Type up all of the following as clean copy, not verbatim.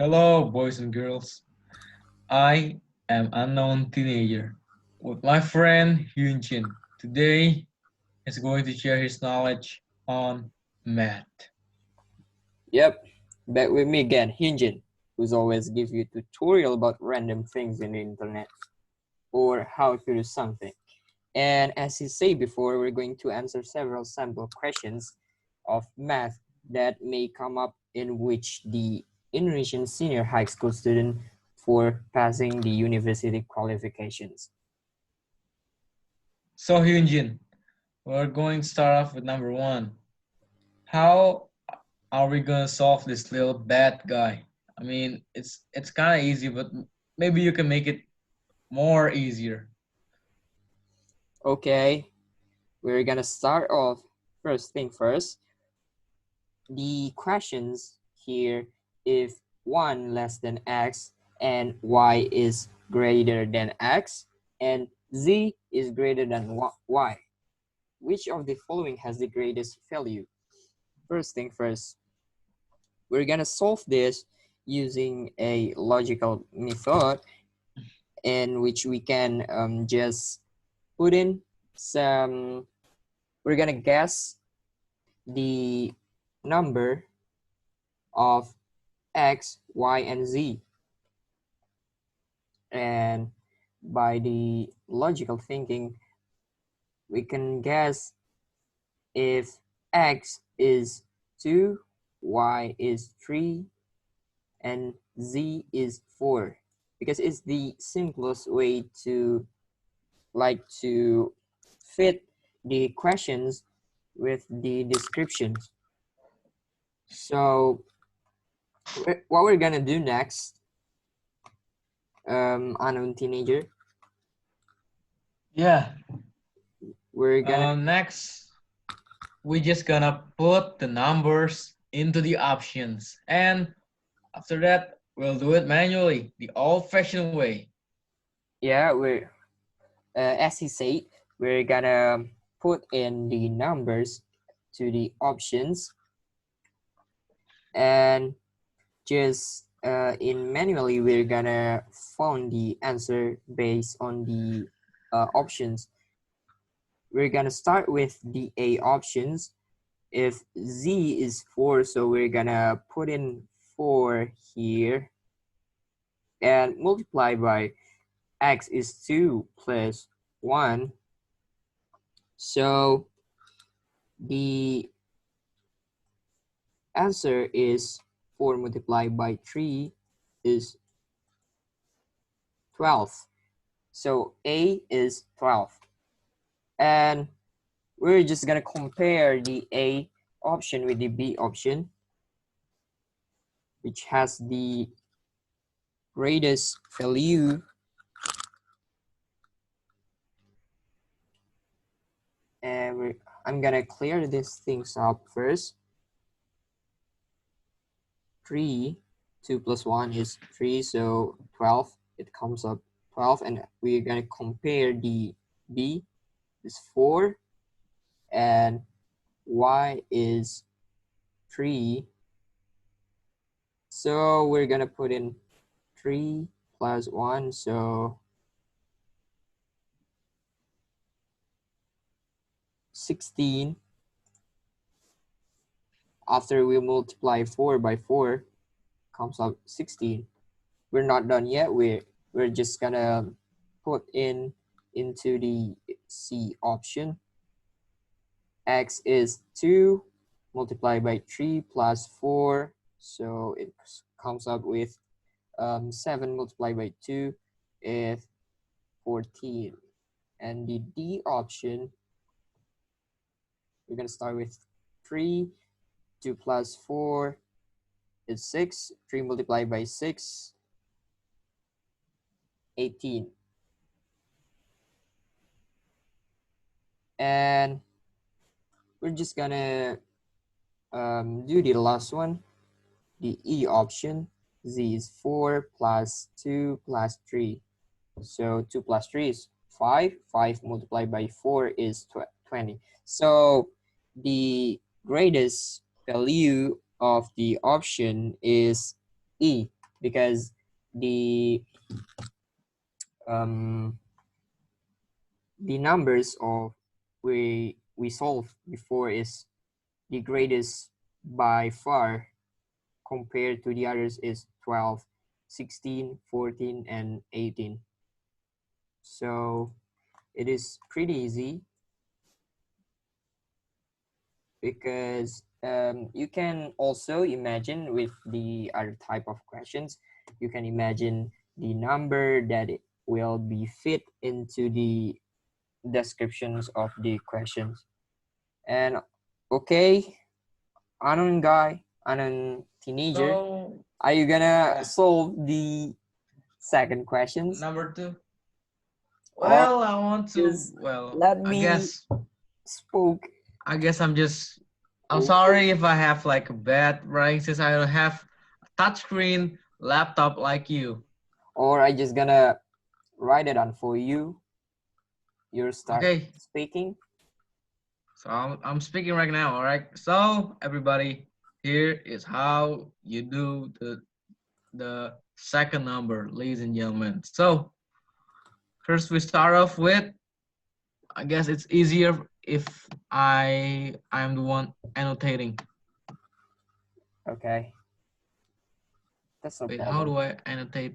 Hello, boys and girls. I am unknown teenager with my friend Hyunjin. Today is going to share his knowledge on math. Yep, back with me again, Hyunjin, who's always gives you tutorial about random things in the internet or how to do something. And as he said before, we're going to answer several sample questions of math that may come up in which the Indonesian senior high school student for passing the university qualifications. So Hyunjin, we're going to start off with number one. How are we gonna solve this little bad guy? I mean, it's kind of easy, but maybe you can make it more easier. Okay, we're gonna start off first thing first. The questions here, if 1 less than x and y is greater than x and z is greater than y, which of the following has the greatest value? First thing first, we're gonna solve this using a logical method in which we can just put in some, we're gonna guess the number of x, y, and z. And by the logical thinking, we can guess if x is 2, y is 3, and z is 4. Because it's the simplest way to fit the questions with the descriptions. So what we're gonna do next, unknown teenager. Yeah. We're gonna Next, we're just gonna put the numbers into the options, and after that, we'll do it manually, the old-fashioned way. we're as he said, we're gonna put in the numbers to the options and just in manually we're gonna find the answer based on the options. We're gonna start with the A options. If z is 4, so we're gonna put in 4 here and multiply by x is 2 plus 1. So the answer is 4 multiplied by 3 is 12. So A is 12. And we're just gonna compare the A option with the B option, which has the greatest value. And I'm gonna clear these things up first. 3, 2 plus 1 is 3, so 12. It comes up 12, and we're gonna compare the B is 4 and y is 3. So we're gonna put in 3 plus 1, so 16. After we multiply 4 by 4, comes up 16. We're not done yet. We're just gonna put into the C option. X is 2 multiplied by 3 plus 4, so it comes up with 7 multiplied by 2 is 14. And the D option, we're gonna start with 3, 2 plus 4 is 6, 3 multiplied by 6, 18. And we're just gonna do the last one, the E option. Z is 4 plus 2 plus 3. So 2 plus 3 is 5. 5 multiplied by 4 is 20. So the greatest value of the option is E. because the um, the numbers of we solved before is the greatest by far compared to the others is 12, 16, 14, and 18. So it is pretty easy because you can also imagine with the other type of questions, you can imagine the number that it will be fit into the descriptions of the questions. And okay, Anon guy, Anon teenager, So are you gonna yeah, solve the second questions number two. or Well, I want to. just Well, let me spoke? I guess I'm just. I'm Okay. sorry if I have like a bad writing since I don't have a touchscreen laptop like you. Or I just gonna write it on for you. You start Okay, speaking. so I'm speaking right now. All right. So everybody, here is how you do the second number, ladies and gentlemen. So first we start off with. I guess it's easier if I'm the one annotating. Okay, that's no Wait, how problem. do I annotate?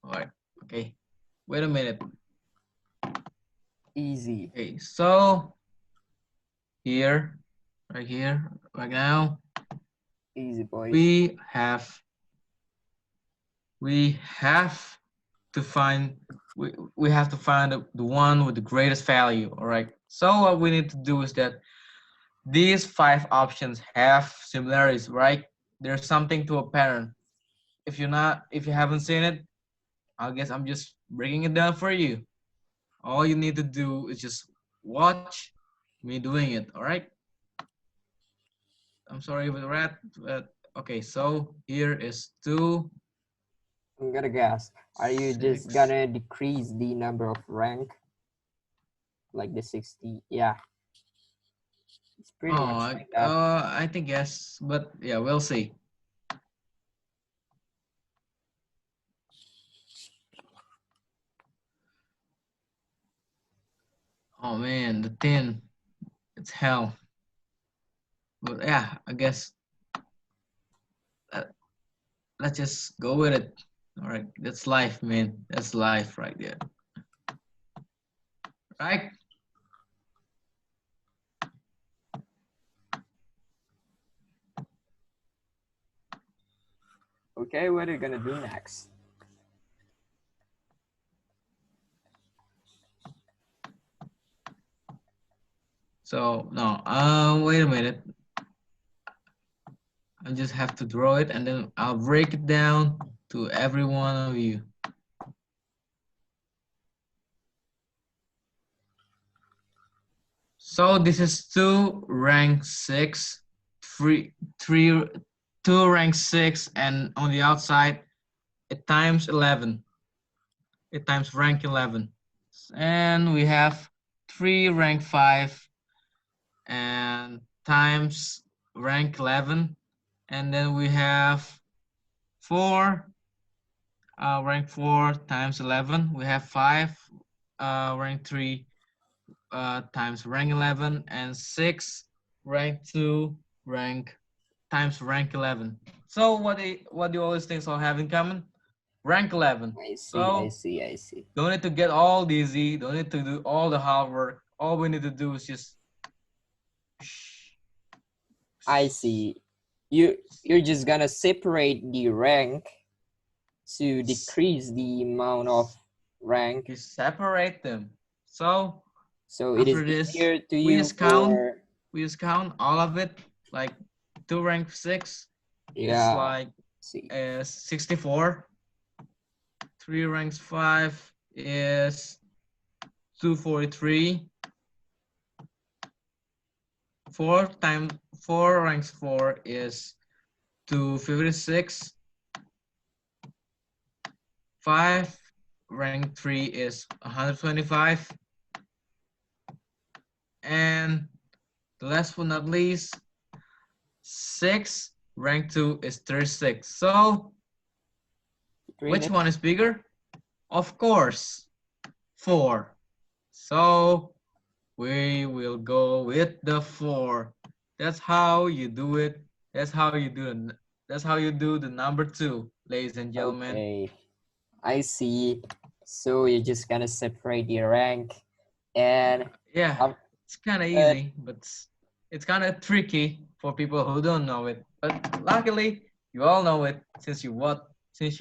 All right. Okay. Wait a minute. Easy. Okay. So here, right here, right now, Easy, boys. we have we have to find we have to find the one with the greatest value. All right. So what we need to do is that these five options have similarities, right? There's something to a pattern. If you haven't seen it, I guess I'm just breaking it down for you. All you need to do is just watch me doing it. All right. I'm sorry with rat, but okay. So here is two, I'm gonna guess. Are you just six. gonna decrease the number of rank, like the 60? Yeah, it's pretty Oh, much like that. I think yes, but yeah, we'll see. Oh man, the tin, it's hell. But yeah, I guess uh, let's just go with it. All right, that's life, man. That's life right there. Right? Okay, what are you gonna do next? So no, wait a minute. I just have to draw it and then I'll break it down to every one of you. So this is two rank six, three, two rank six, and on the outside it times 11. It times rank 11, and we have three rank five and times rank 11, and then we have four rank 4 times 11. We have 5 rank 3 times rank 11, and 6 rank 2 rank times rank 11. So what do all these things all have in common? Rank 11. I see, I So see, I see. don't need to get all easy. Don't need to do all the hard work. All we need to do is just I see. You're just gonna separate the rank to decrease the amount of rank, you separate them. So so it is after this, easier to we you just count. for, We just count all of it. Like two rank six is yeah, like see. 64. Three ranks five is 243. Four ranks four is 256. Five rank three is 125. And the last but not least, six rank 2 is 36. So which one is bigger? Of course, 4. So we will go with the 4. That's how you do it. That's how you do it. That's how you do the number 2, ladies and gentlemen. Okay, I see. So you're just gonna separate the rank, and Yeah, it's kind of easy, but it's kind of tricky for people who don't know it. But luckily, you all know it since you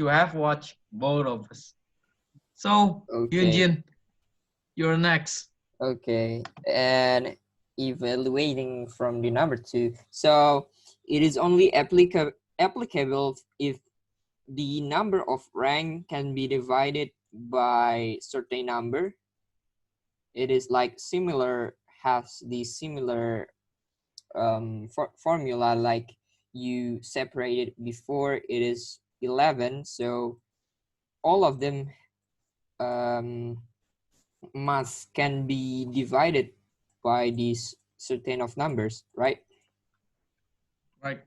have watched both of us. So, okay, Yunjin, you're next. okay, and evaluating from the number 2. So it is only applicable if the number of rank can be divided by certain number. It is like similar, has the similar formula, like you separated before. It is 11, so all of them must can be divided by these certain of numbers, right? Right.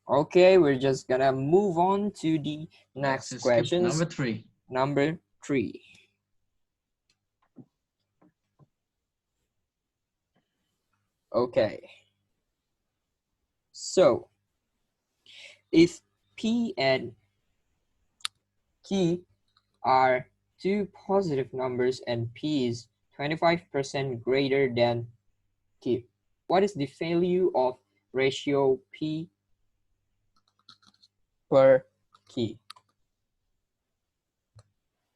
Okay, we're just gonna move on to the Let's next just skip to questions. number 3. Number 3. Okay, so if P and Q are two positive numbers and P is 25% greater than Q, what is the value of ratio P per Q?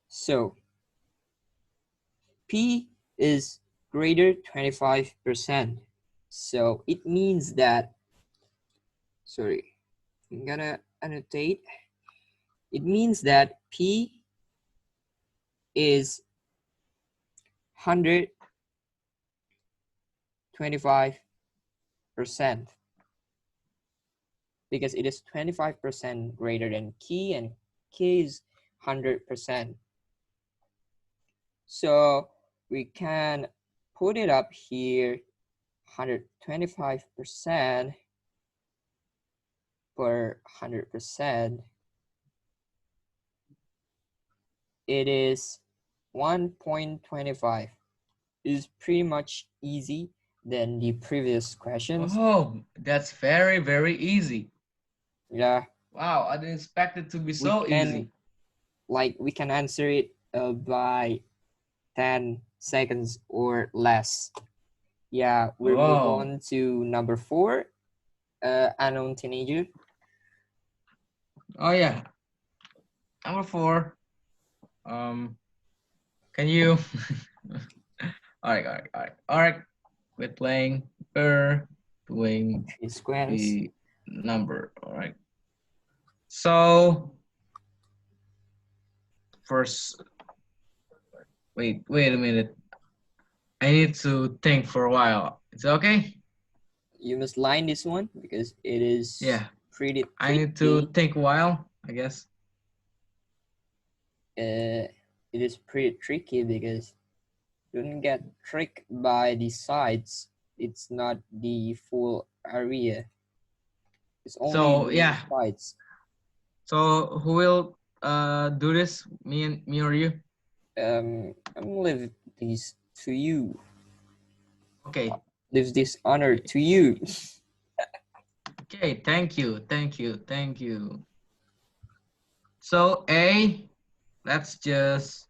So P is greater 25%. So it means that, sorry, I'm gonna annotate. It means that P is 125% because it is 25% greater than K, and K is 100%. So we can put it up here, 125% per 100%. It is 1.25. Is pretty much easy than the previous questions. Oh, that's very, very easy. Yeah. Wow, I didn't expect it to be We so can, easy. like, we can answer it by 10 seconds or less. Yeah, we'll move Oh, on to number 4, unknown teenager. oh yeah. Number 4. Can you? All right. We're playing per doing 3 squares. the number. All right. So first, wait a minute. I need to think for a while. It's okay? You must line this one because it is Yeah. pretty I need to tricky. think a while, I guess. It is pretty tricky because don't get tricked by the sides. It's not the full area. It's only So the yeah. sides. So who will do this? Me or you? I'm gonna leave these to you. Okay. Leave this honor to you. Okay, thank you. So A, let's just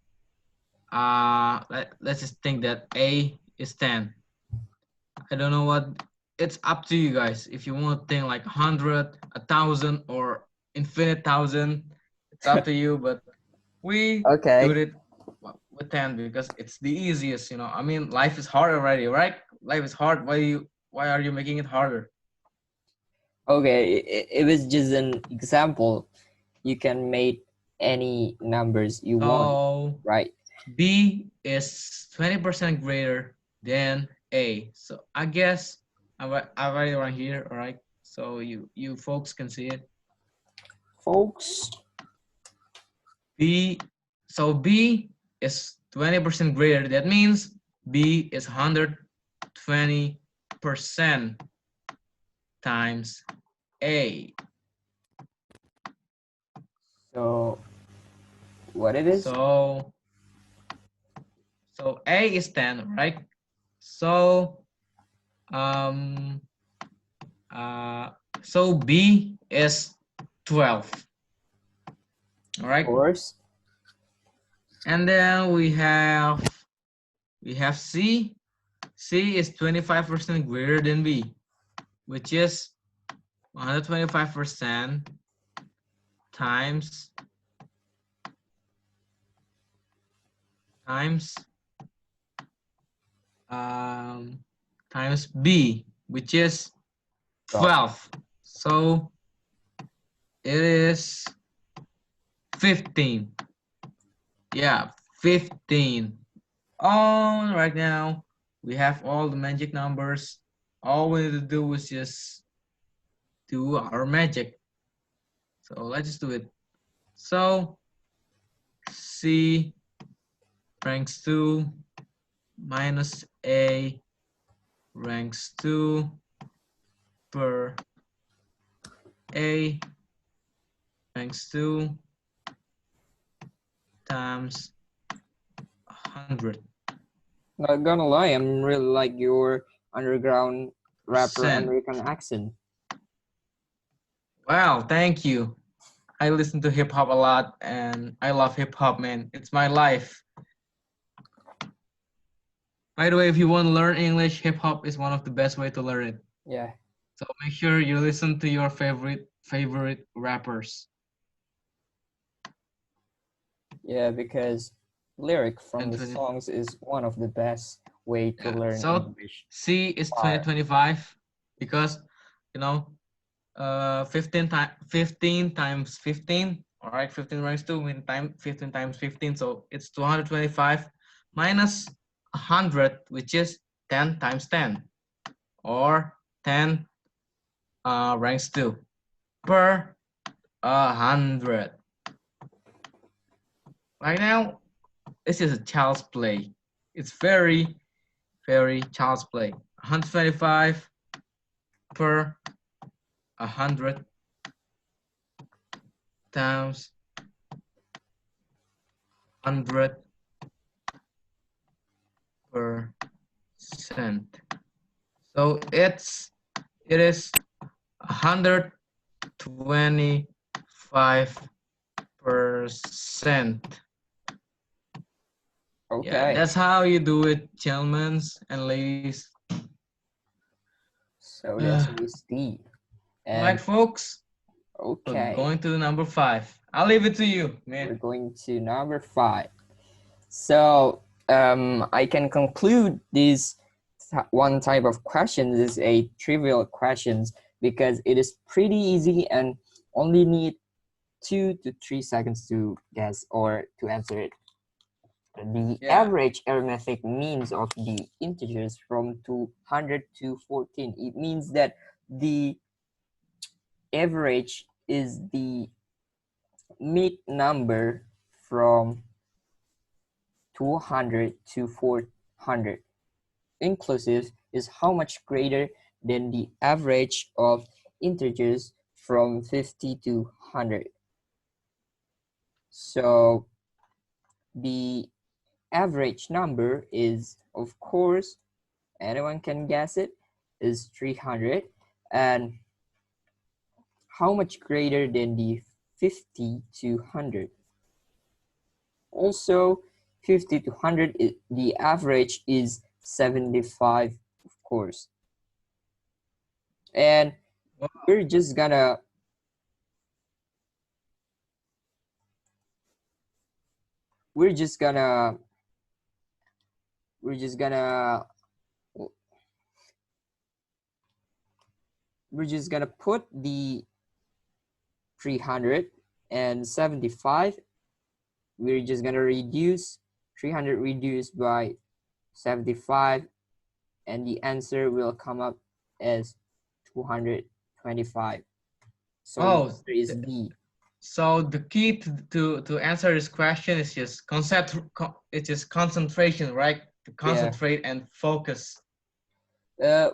let's just think that A is 10. I don't know what, it's up to you guys. If you want to think like 100, 1,000, or infinite thousand, it's up to you. But we do Okay. it with 10 because it's the easiest, you know. I mean, life is hard already, right? Life is hard. Why are you making it harder? Okay, it was just an example. You can make any numbers you want, So right? B is 20% greater than A. So I guess I write it right here, all right? So you folks can see it. Folks, B, so B is 20% greater. That means B is 120% times A. So what it is? So A is 10, right? So um so B is 12. All Of right. course. And then we have C. C is 25% greater than B, which is 125% times times times B, which is 12. So it is 15. Yeah, 15. Right now we have all the magic numbers. All we need to do is just do our magic. So let's just do it. So C ranks 2 minus A ranks 2 per A ranks 2 times 100. Not gonna lie, I'm really like your underground rapper American accent. Wow, thank you. I listen to hip hop a lot and I love hip hop, man. It's my life. By the way, if you want to learn English, hip hop is one of the best way to learn it. Yeah. So make sure you listen to your favorite rappers. Yeah, because lyric from And the songs is one of the best way to learn so English. C is 2025 because you know 15 times 15. All right, 15 ranks 2 mean 15 times 15, so it's 225 minus 100, which is 10 times 10, or 10 ranks 2 per 100. Right now, this is a child's play. It's very, very child's play. 125 per 100 times 100 percent. So it is 125%. Okay. Yeah, that's how you do it, gentlemen and ladies. So that's Miss D. All right, folks. Okay. We're going to the number 5. I'll leave it to you, man. We're going to number 5. So I can conclude this one type of questions is a trivial questions because it is pretty easy and only need 2 to 3 seconds to guess or to answer it. The average arithmetic means of the integers from 200 to 14. It means that the average is the mid number from 200 to 400. Inclusive is how much greater than the average of integers from 50 to 100. So the average number is, of course, anyone can guess it, is 300. And how much greater than the 50 to 100? Also, 50 to 100, the average is 75, of course. And we're just gonna put the 375. We're just gonna reduce 300 reduced by 75, and the answer will come up as 225. So the answer is D. So the key to answer this question is just concentration, right? To concentrate and focus. We're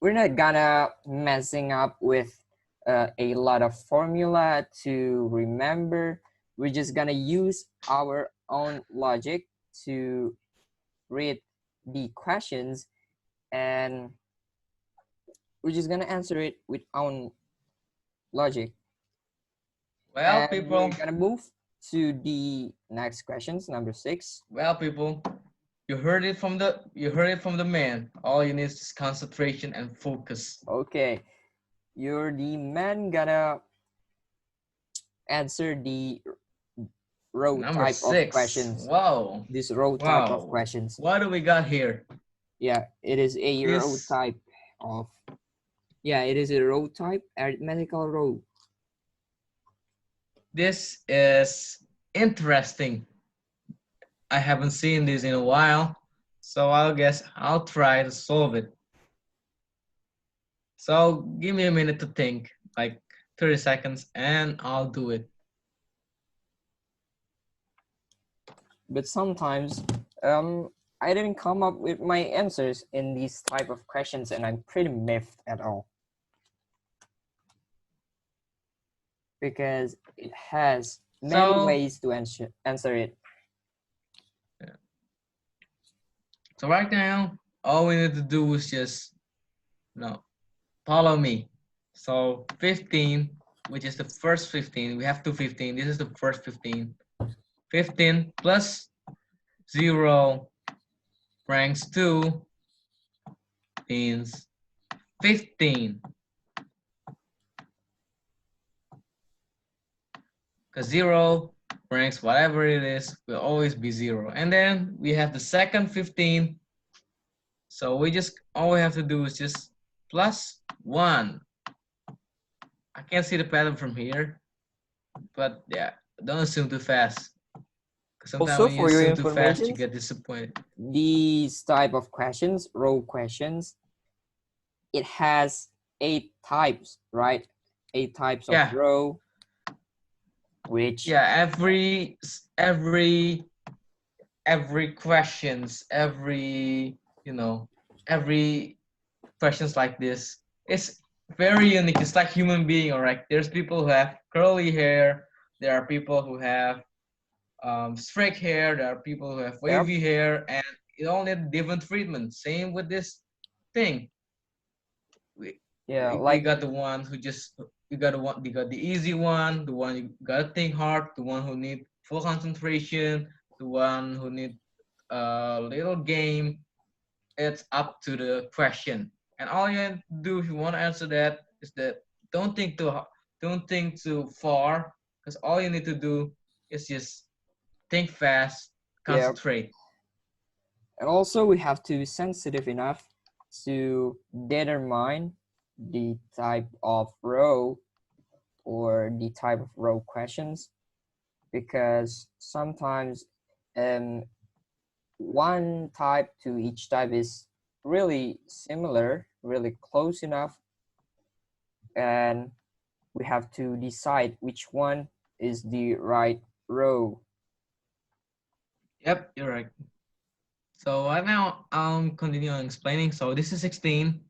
we're not gonna messing up with a lot of formula to remember. We're just gonna use our own logic to read the questions, and we're just gonna answer it with own logic. Well, And we're people. gonna move to the next questions, number 6. Well, people. You heard it from the man. All you need is concentration and focus. Okay, you're the man gonna answer the row Number type of 6. questions. Wow. This row type of Wow. questions. What do we got here? Yeah, it is a row This type of, yeah, it is a row type, arithmetical row. this is interesting. I haven't seen this in a while, so I guess I'll try to solve it. So give me a minute to think, like 30 seconds, and I'll do it. But sometimes I didn't come up with my answers in these type of questions, and I'm pretty miffed at all. Because it has many ways to answer it. Yeah. So right now, all we need to do is just, follow me. So 15, which is the first 15, we have 215. This is the first 15. 15 plus 0 ranks 2 means 15. Because 0 ranks whatever it is will always be 0. And then we have the second 15. So all we have to do is just plus 1. I can't see the pattern from here, but yeah, don't assume too fast. Because sometimes Also, when you for your assume too fast, you information, get disappointed. these type of questions, row questions, it has 8 types, right? 8 types of row, which every questions, every questions like this is very unique. It's like human being, all right? There's people who have curly hair, there are people who have straight hair, there are people who have wavy hair, and it all needs different treatment. Same with this thing. We got the one who just we got the easy one, the one you gotta think hard, the one who need full concentration, the one who need a little game. It's up to the question, and all you have to do if you want to answer that is that don't think too far, because all you need to do is just think fast, concentrate. And also we have to be sensitive enough to determine the type of row or the type of row questions, because sometimes one type to each type is really similar, really close enough, and we have to decide which one is the right row. Yep, you're right. So right now I'll continue on explaining. So this is 16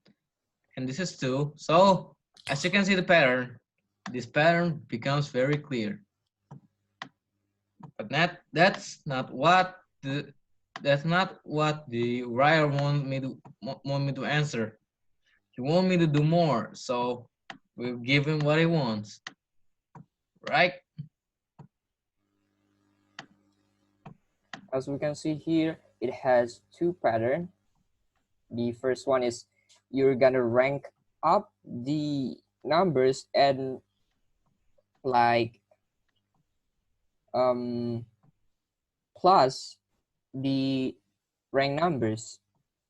and this is 2. So as you can see the pattern, this pattern becomes very clear. But that's not what the writer want me to answer. He want me to do more, so we'll give him what he wants. Right? As we can see here, it has 2 patterns. The first one is you're gonna rank up the numbers and like plus the rank numbers,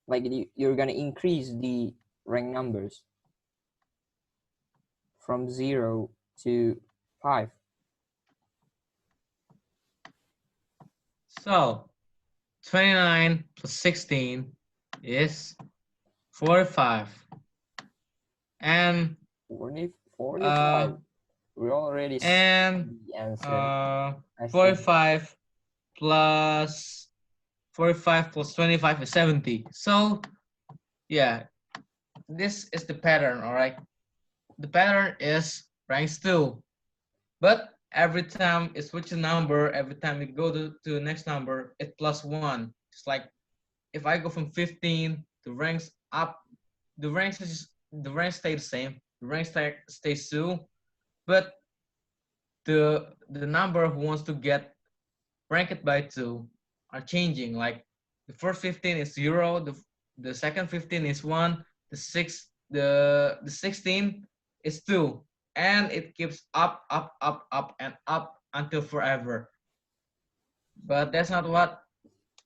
like you're gonna increase the rank numbers from 0 to 5. So 29 plus 16 is 45. And 45. We already and the answer. 45 plus 25 is 70. So yeah, this is the pattern, all right? The pattern is ranks 2. But every time it switches number, every time it go to the next number, it plus 1. It's like if I go from 15 to ranks up, the ranks stay the same. The ranks stays 2, but the number who wants to get ranked by 2 are changing. Like the first 15 is 0, the second 15 is 1, the 16 is 2, and it keeps up, up, up, up, and up until forever. But that's not what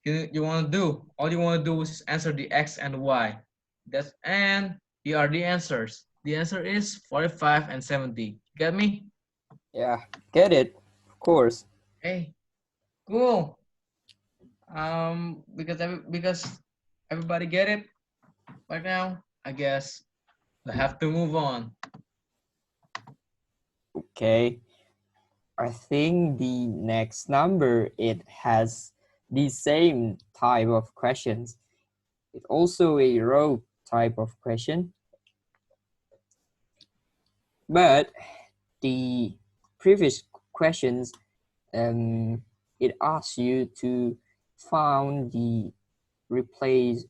you want to do. All you want to do is answer the x and y. And here are the answers. The answer is 45 and 70. Get me? Yeah, get it, of course. Hey, cool. Because everybody get it right now, I guess we have to move on. Okay, I think the next number, it has the same type of questions. It's also a row type of question, but the previous questions, it asks you to find the replace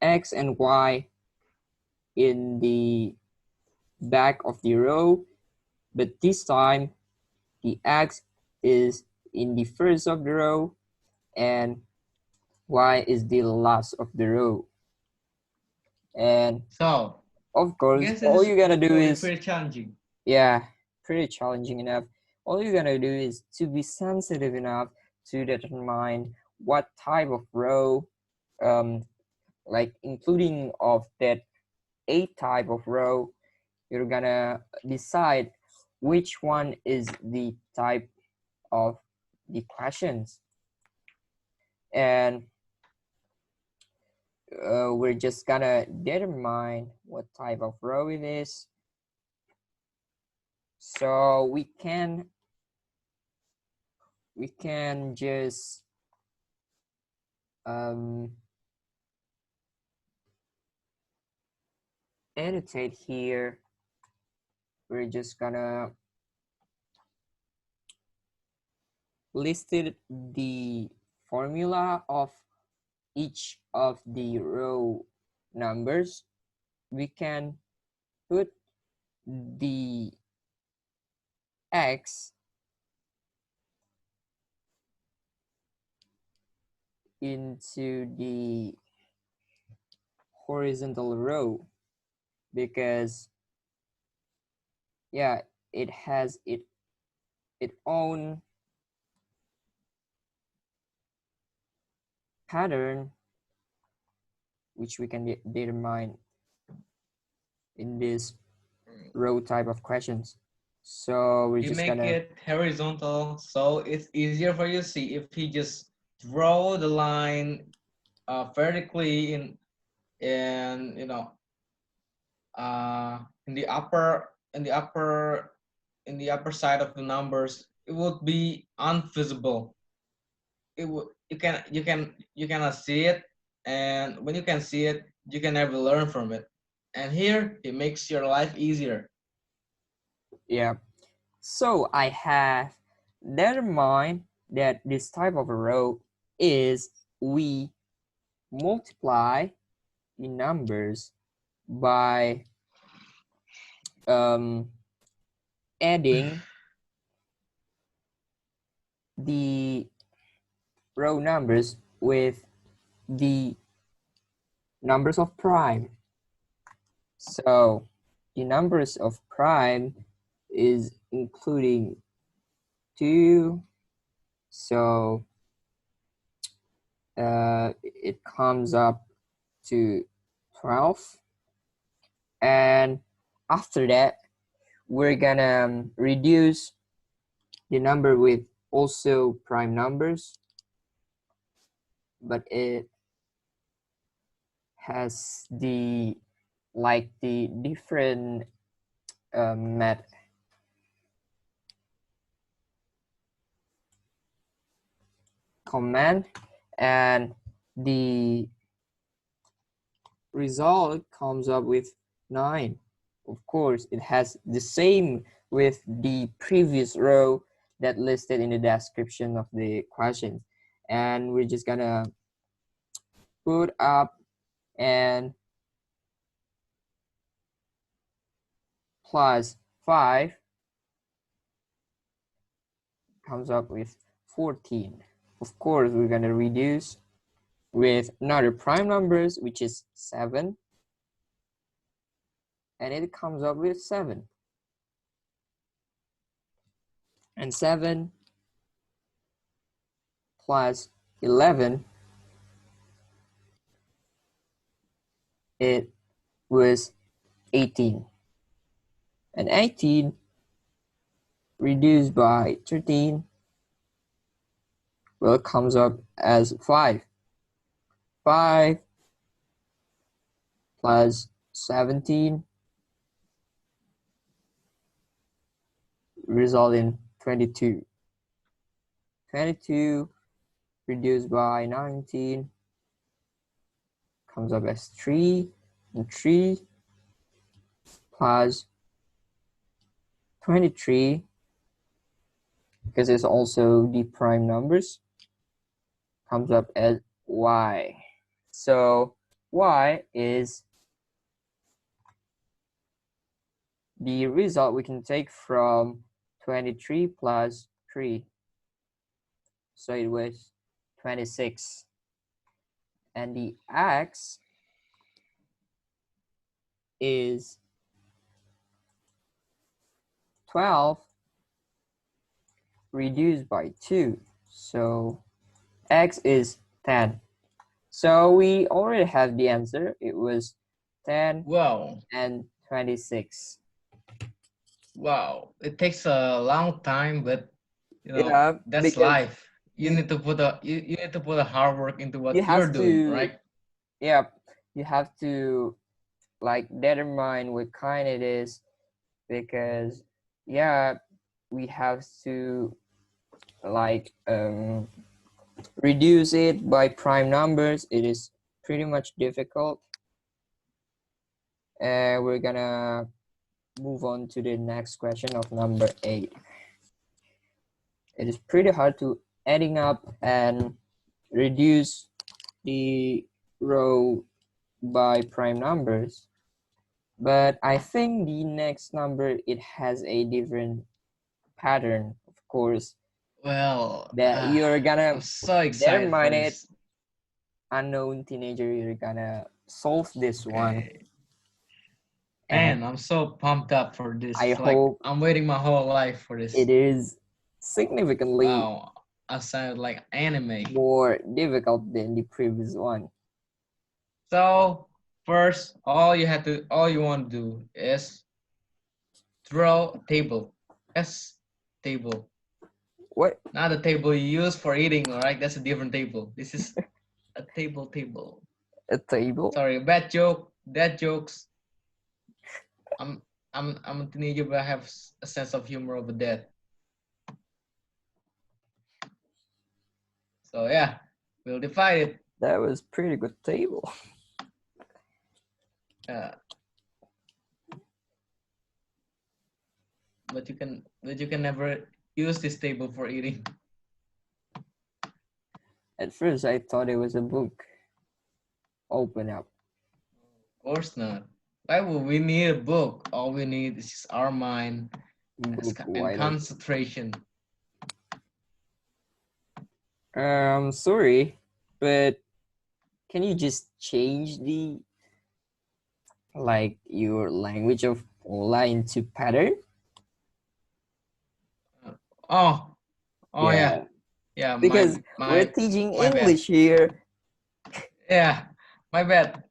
x and y in the back of the row, but this time the x is in the first of the row and y is the last of the row. And So of I course, guess all this you're is gonna do gonna be is, pretty challenging. yeah, pretty challenging enough. All you're gonna do is to be sensitive enough to determine what type of row, like including of that 8 type of row, you're gonna decide which one is the type of the questions. And we're just gonna determine what type of row it is. So we can just annotate here. We're just gonna listed the formula of each of the row numbers. We can put the x into the horizontal row because, yeah, it has its own pattern which we can determine in this row type of questions. So we're You just make gonna, it horizontal, so it's easier for you to see if he just draw the line vertically in in the upper in the upper side of the numbers, it would be unvisible. It would you cannot see it, and when you can see it, you can never learn from it. And here it makes your life easier. yeah. So I have determined that this type of a row is we multiply the numbers by adding the row numbers with the numbers of prime. So the numbers of prime is including 2. So it comes up to 12. And after that, we're gonna reduce the number with also prime numbers, but it has the different math command, and the result comes up with 9. Of course, it has the same with the previous row that listed in the description of the question. And we're just gonna put up and plus 5 comes up with 14. Of course, we're gonna reduce with another prime numbers, which is 7. And it comes up with 7. And 7 plus 11, it was 18. And 18 reduced by 13, well, it comes up as 5. 5 plus 17 result in 22. 22 reduced by 19 comes up as 3, and 3 plus 23, because it's also the prime numbers, comes up as y. So y is the result we can take from 23 plus 3. So it was 26. And the x is 12 reduced by 2. So x is 10. So we already have the answer. It was 10 Wow. and 26. Wow. It takes a long time, but Yeah, that's because life. You need to put you need to put a hard work into you what you're have doing, to, right? yeah, you have to like determine what kind it is, because yeah, we have to like reduce it by prime numbers. It is pretty much difficult. We're gonna move on to the next question of number 8. It is pretty hard to adding up and reduce the row by prime numbers, but I think the next number, it has a different pattern, of course, Well, that you're gonna I'm so excited for determine it. this. Unknown teenager, you're gonna solve this one. Okay. And Man, I'm so pumped up for this. I It's like hope I'm waiting my whole life for this. it is significantly Wow. I sound like anime. more difficult than the previous one. So first, all you want to do is draw a table. Yes, table. What? Not the table you use for eating, alright? That's a different table. This is a table. A table? Sorry, bad joke. Bad jokes. I'm I'm a teenager, but I have a sense of humor over that. So yeah, we'll divide it. That was pretty good table. But you can never use this table for eating. At first, I thought it was a book. Open up. Of course not. Why would we need a book? All we need is just our mind Book and wide open. concentration. Sorry, but can you just change the like your language of Ola into pattern? Oh, oh Yeah, yeah. because we're teaching my bad. English here. Yeah, my bad.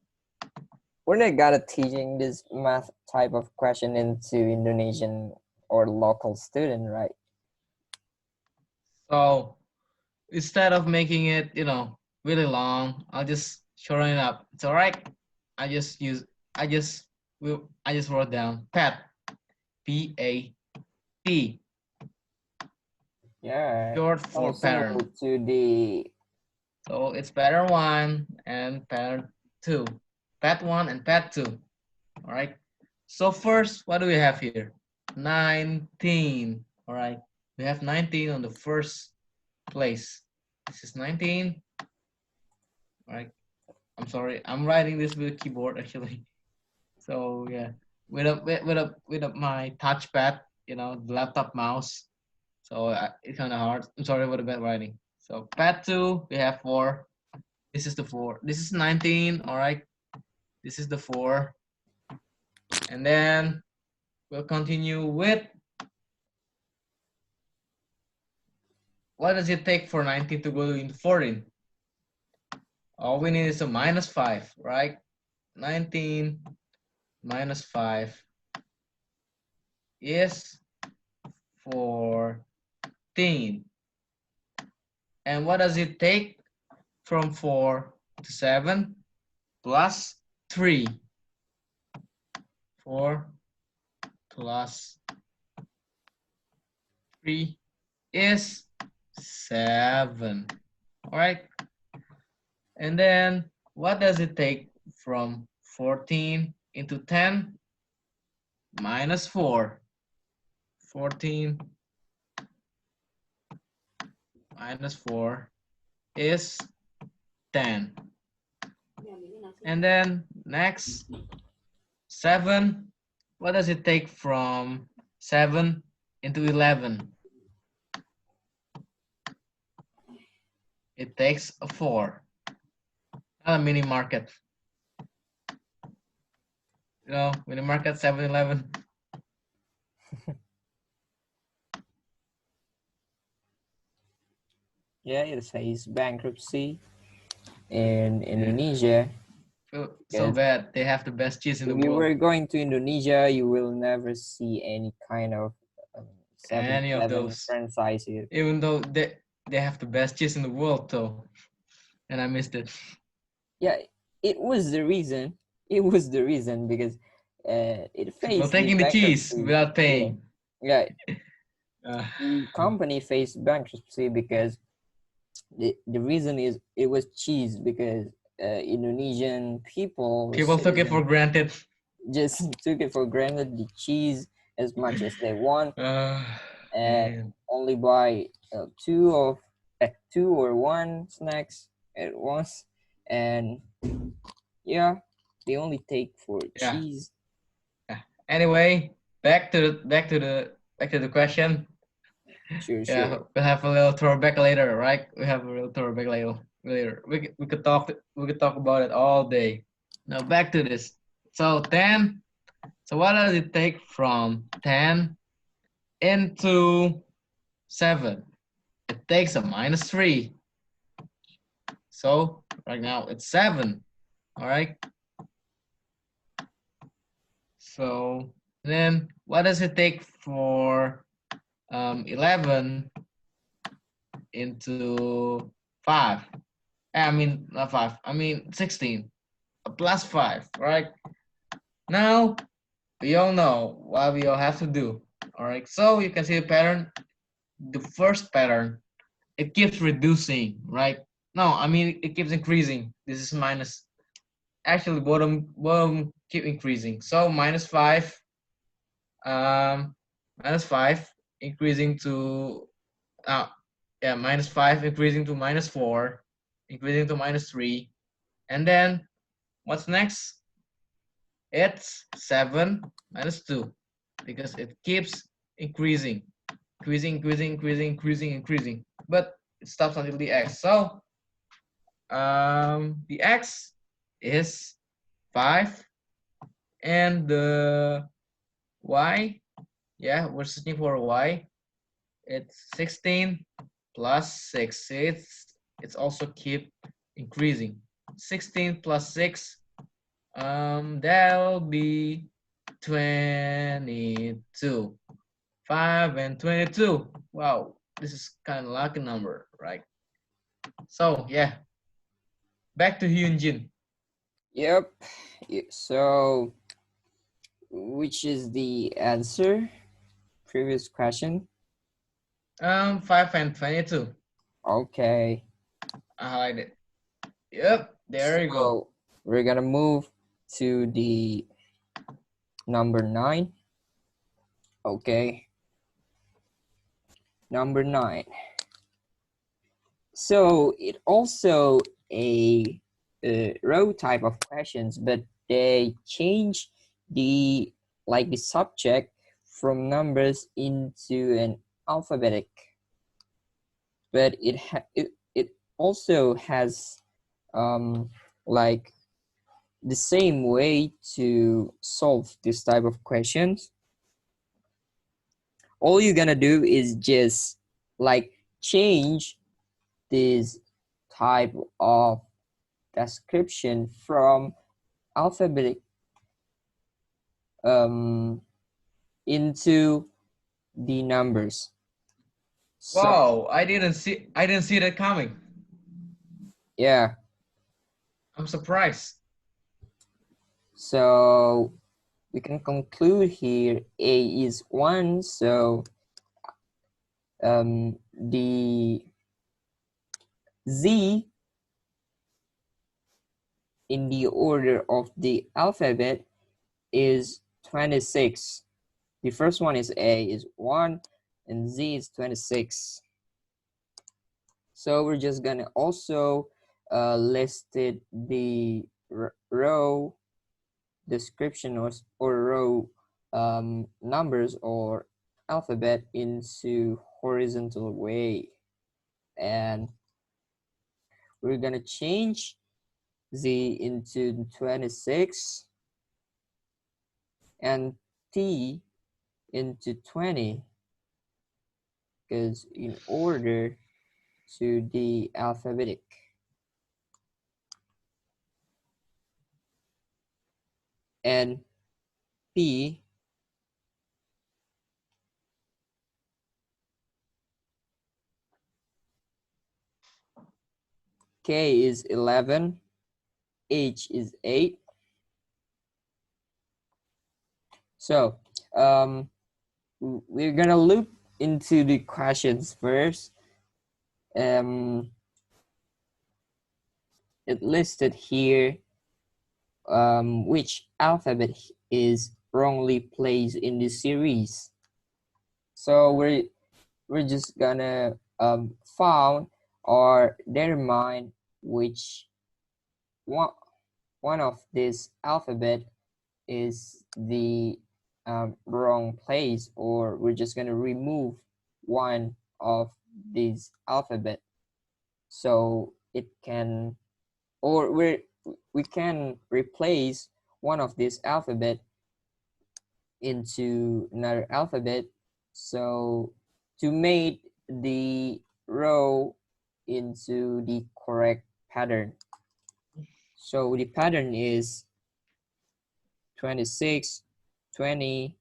We're not gonna teaching this math type of question into Indonesian or local student, right? So instead of making it, really long, I'll just shorten it up. It's all right. I just use I just I just wrote down PAT, PAT, Yeah. short for Also pattern. to the So it's pattern 1 and pattern 2. Pet 1 and Pet 2. All right. So first, what do we have here? 19. All right. We have 19 on the first place. This is 19. All right. I'm sorry. I'm writing this with a keyboard actually. So yeah, with my touchpad, you know, the laptop mouse. So it's kind of hard. I'm sorry about the bad writing. So pad 2, we have 4. This is the 4. This is 19. All right. This is the 4. And then we'll continue with, what does it take for 19 to go into 14? All we need is a minus 5, right? 19 minus 5 is 14. And what does it take from 4 to 7? Plus 3. 4 plus 3 is 7. All right. And then what does it take from 14 into 10? Minus 4. 14 minus 4 is 10. And then next, 7. What does it take from 7 into 11? It takes a 4. Not a mini market. You know, mini market 7-Eleven. Yeah, it says bankruptcy in Indonesia. So bad. They have the best cheese in the If you world. were going to Indonesia, you will never see any kind of Any of 7-Eleven those. franchise here. Even though they have the best cheese in the world, though. And I missed it. Yeah, it was the reason. It was the reason because it People faced taking the cheese bankruptcy. without paying. Yeah, Uh, the company faced bankruptcy because the reason is it was cheese because Indonesian people people took it for granted. just took it for granted the cheese as much as they want and Man. only buy two or one snacks at once, and yeah, they only take for Yeah. cheese. Anyway, back to the question. Sure. Yeah, we'll have a little throwback later, right? We have a little throwback later. We could talk about it all day. Now back to this. So 10. So what does it take from 10 into 7? It takes a minus 3. So right now it's 7. All right. So then what does it take for 11 into 5? I mean, not 5. I mean 16. Plus 5, right? Now we all know what we all have to do. All right. So you can see the pattern. The first pattern, it keeps reducing, right? No, I mean it keeps increasing. This is minus. Actually, bottom keep increasing. So minus 5, um, minus 5 increasing to minus 5 increasing to minus 4, increasing to minus 3, and then what's next? It's 7 minus 2 because it keeps increasing, increasing, but it stops until the x. So the x is 5, and the y, yeah, we're searching for y. It's 16 plus 6. It's also keep increasing. 16 plus 6, that'll be 22. 5 and 22. Wow, this is kind of lucky number, right? So yeah, back to Hyunjin. Yep. So which is the answer? Previous question. 5 and 22. Okay. I hide it. Yep, there you go. So we're gonna move to the number 9. Okay, number 9. So it also a row type of questions, but they change the the subject from numbers into an alphabetic. But it also has like the same way to solve this type of questions. All you're gonna do is just change this type of description from alphabetic into the numbers. So Wow, I didn't see that coming. yeah, I'm surprised. so we can conclude here A is 1, so the Z in the order of the alphabet is 26. The first one is A is 1 and Z is 26. So we're just gonna also listed the row description or row numbers or alphabet into horizontal way, and we're gonna change Z into 26 and T into 20 because in order to the alphabetic. And P K is 11, H is 8. So we're gonna look into the questions first. It listed here which alphabet is wrongly placed in the series. So we're just gonna found or determine which one of this alphabet is the wrong place, or we're just gonna remove one of these alphabet so it can, or we can replace one of this alphabet into another alphabet, so to make the row into the correct pattern. So the pattern is 26, 20,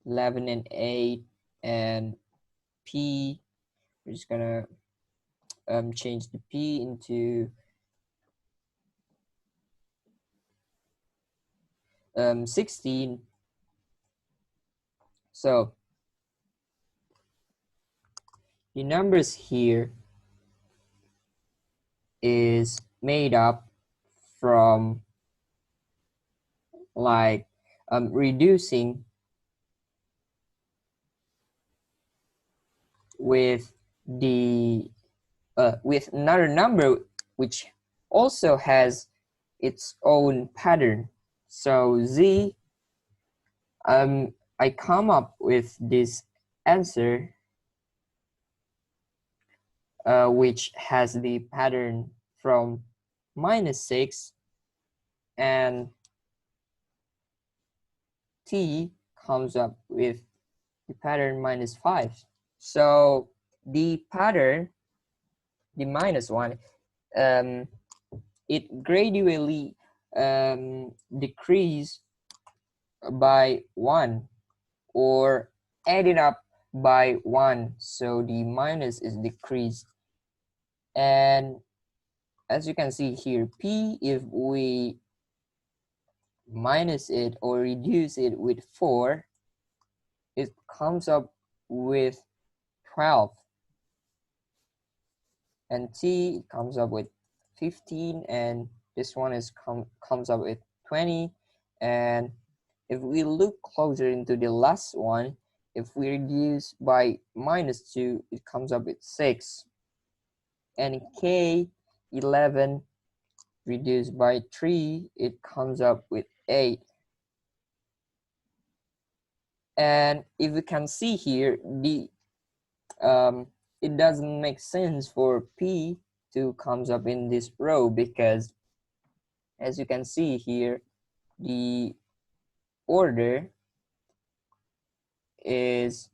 11 and 8, and P. We're just gonna change the P into 16. So the numbers here is made up from reducing with the with another number which also has its own pattern. So Z, I come up with this answer which has the pattern from -6, and T comes up with the pattern -5. So the pattern, the -1, it gradually decrease by 1 or added up by 1, so the minus is decreased. And as you can see here, P, if we minus it or reduce it with 4, it comes up with 12, and T comes up with 15, and this one is comes up with 20. And if we look closer into the last one, if we reduce by -2, it comes up with 6. And K, 11 reduced by 3, it comes up with 8. And if we can see here, it doesn't make sense for P to comes up in this row, because as you can see here, the order is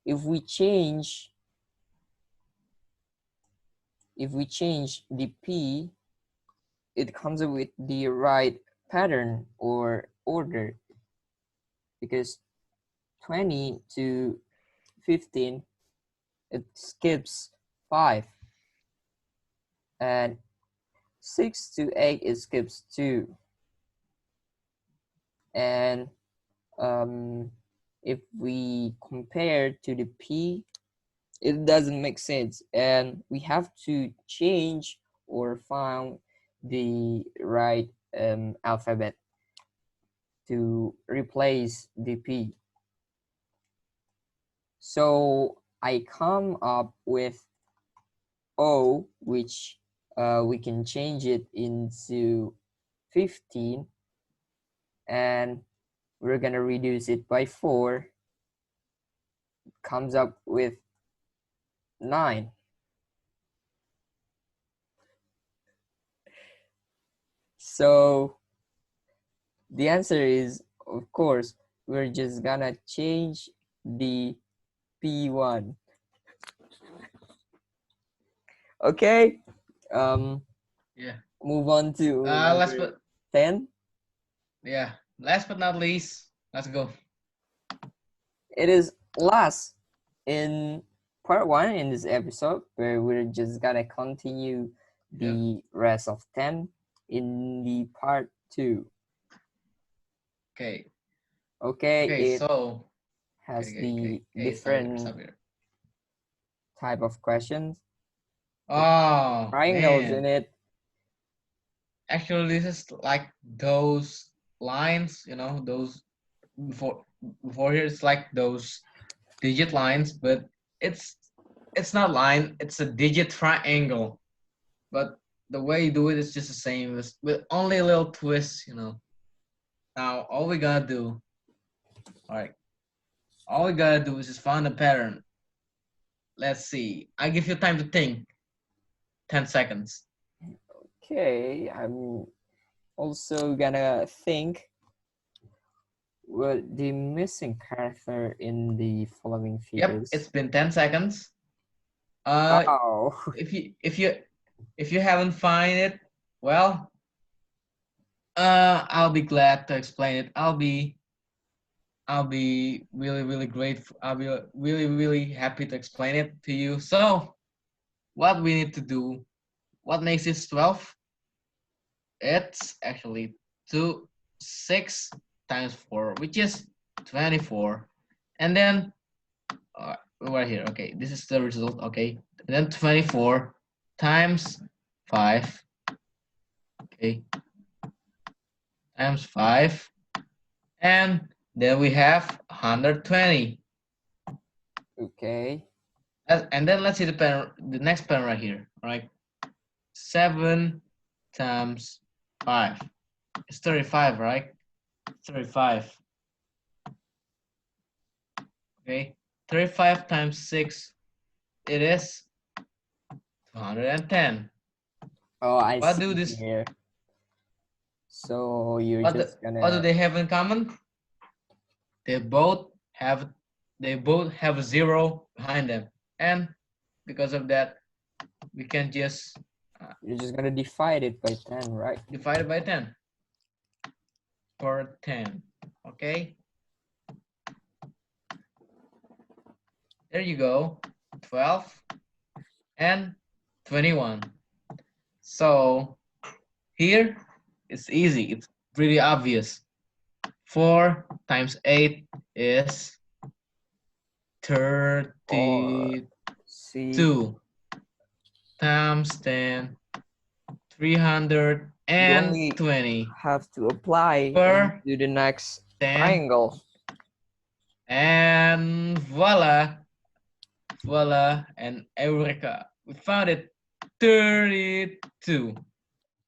if we change the P, it comes up with the right pattern or order, because 20 to 15, it skips 5, and 6 to 8, it skips 2. And if we compare to the P, it doesn't make sense, and we have to change or find the right alphabet to replace the P. So I come up with O, which we can change it into 15, and we're gonna reduce it by 4, comes up with 9. So the answer is, of course, we're just gonna change the P1. Okay. Yeah. Move on to Last number but 10. yeah, last but not least, let's go. It is last in part 1 in this episode, where we're just gonna continue the rest of 10 in the part 2. Okay. Okay, Okay. it So. has Okay. the Okay. Stop here. different Stop here. type of questions, Oh triangles in man. it. Actually, this is like those lines. You know, those before here. It's like those digit lines, but it's it's not line. It's a digit triangle. But the way you do it is just the same, with only a little twist. You know. Now all we gotta do. All right. All we gotta do is just find a pattern. Let's see. I give you time to think. 10 seconds. Okay, I'm also gonna think what the missing character in the following Yep, it's figures. been 10 seconds. Oh, If you haven't find it, well, I'll be glad to explain it. I'll be really grateful. I'll be really happy to explain it to you. So, what we need to do, what makes this 12? It's actually 6 times 4, which is 24. And then right here. Okay, this is the result. Okay, then 24 times 5. Okay, times 5, and then we have 120. okay. And then let's see the next pattern right here. All right, 7 times 5. It's 35, right? 35. Okay, 35 times 6. It is 210. Oh, I What see do this? here. So you're What just what do gonna. they have in common? They both have a 0 behind them, and because of that, we can just You're just gonna divide it by 10, right? divide it by 10 for 10. Okay, there you go. 12 and 21. So here it's easy. It's pretty obvious. 4 times 8 is Or 32 see, times 10, You only 320 have to apply and per do the next 10, triangle. and voila, voila, and eureka. We found it, 32.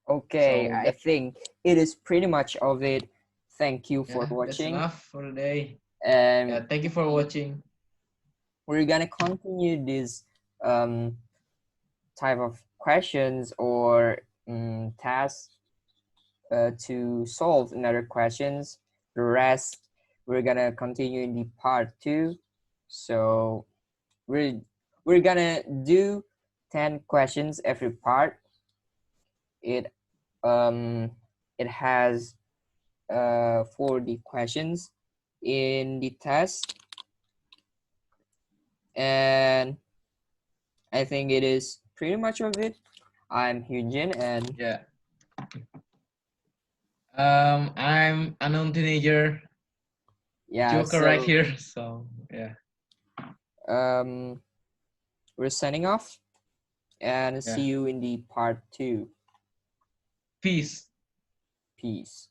Okay, So I that, think it is pretty much of it. Thank you for yeah, that's watching. enough for today. Yeah, And thank you for watching. we're gonna continue this type of questions or tasks to solve another questions. The rest we're gonna continue in the part 2. So we're gonna do 10 questions every part. It um it has 40 questions in the test, and I think it is pretty much of it. I'm Hyunjin, and Yeah. I'm a non teenager yeah, joker right so here. So yeah, um we're signing off and see yeah. you in the part 2. Peace. Peace.